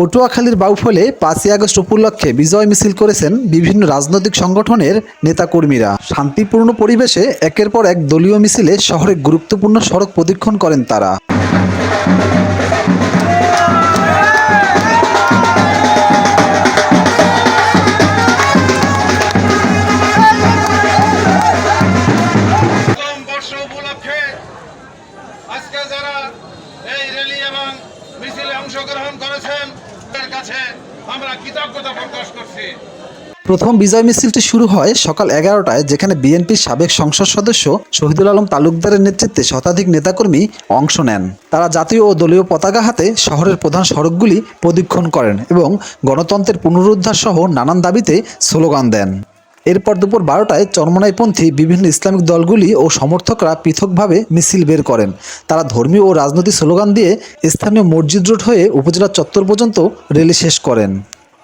পটুয়াখালীর বাউফলে ৫ই আগস্ট উপলক্ষে বিজয় মিছিল করেছেন বিভিন্ন রাজনৈতিক সংগঠনের নেতাকর্মীরা। শান্তিপূর্ণ পরিবেশে একের পর এক দলীয় মিছিলে শহরে গুরুত্বপূর্ণ সড়ক প্রদক্ষিণ করেন তারা। আজকে যারা এই র্যালি এবং মিছিলে অংশগ্রহণ করেছেন তাদের কাছে আমরা কৃতজ্ঞতা প্রকাশ করছি। প্রথম বিজয় মিছিলটি শুরু হয় সকাল 11টায়, যেখানে বিএনপির সাবেক সংসদ সদস্য শহীদুল আলম তালুকদারের নেতৃত্বে শতাধিক নেতাকর্মী অংশ নেন। তারা জাতীয় ও দলীয় পতাকা হাতে শহরের প্রধান সড়কগুলি প্রদক্ষিণ করেন এবং গণতন্ত্রের পুনরুদ্ধার সহ নানান দাবিতে স্লোগান দেন। এরপর দুপুর 12টায় চরমোনাইপন্থী বিভিন্ন ইসলামিক দলগুলি ও সমর্থকরা পৃথকভাবে মিছিল বের করেন। তারা ধর্মীয় ও রাজনৈতিক স্লোগান দিয়ে স্থানীয় মসজিদ রোড হয়ে উপজেলা চত্বর পর্যন্ত র্যালি শেষ করেন।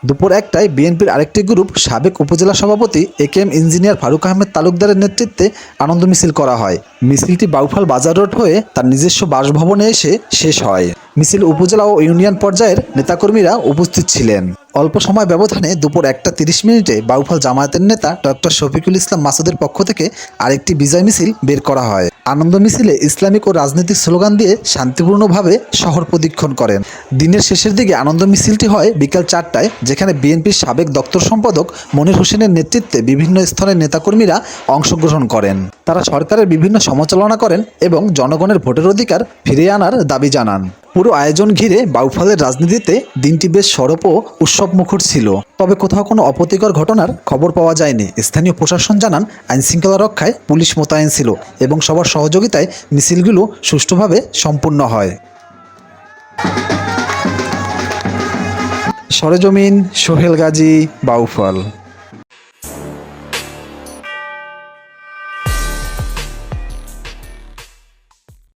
দুপুর 1টায় বিএনপির আরেকটি গ্রুপ সাবেক উপজেলা সভাপতি একেএম ইঞ্জিনিয়ার ফারুক আহমেদ তালুকদারের নেতৃত্বে আনন্দ মিছিল করা হয়। মিছিলটি বাউফল বাজার রোড হয়ে তার নিজস্ব বাসভবনে এসে শেষ হয়। মিছিল উপজেলা ও ইউনিয়ন পর্যায়ের নেতাকর্মীরা উপস্থিত ছিলেন। অল্প সময় ব্যবধানে দুপুর 1টা 30 মিনিটে বাউফল জামায়াতের নেতা ডক্টর শফিকুল ইসলাম মাসুদের পক্ষ থেকে আরেকটি বিজয় মিছিল বের করা হয়। আনন্দ মিছিলে ইসলামিক ও রাজনৈতিক স্লোগান দিয়ে শান্তিপূর্ণভাবে শহর প্রদক্ষিণ করেন। দিনের শেষের দিকে আনন্দ মিছিলটি হয় বিকাল 4টায়, যেখানে বিএনপির সাবেক দপ্তর সম্পাদক মনির হোসেনের নেতৃত্বে বিভিন্ন স্তরের নেতাকর্মীরা অংশগ্রহণ করেন। তারা সরকারের বিভিন্ন সমালোচনা করেন এবং জনগণের ভোটের অধিকার ফিরিয়ে আনার দাবি জানান। পুরো আয়োজন ঘিরে বাউফলের রাজনীতিতে দিনটি বেশ সরব ও উৎসবমুখর ছিল। তবে কোথাও কোনো অপ্রীতিকর ঘটনার খবর পাওয়া যায়নি। স্থানীয় প্রশাসন জানান, আইনশৃঙ্খলা রক্ষায় পুলিশ মোতায়েন ছিল এবং সবার সহযোগিতায় মিছিলগুলো সুষ্ঠুভাবে সম্পূর্ণ হয়। সরেজমিন, সোহেল গাজী, বাউফল।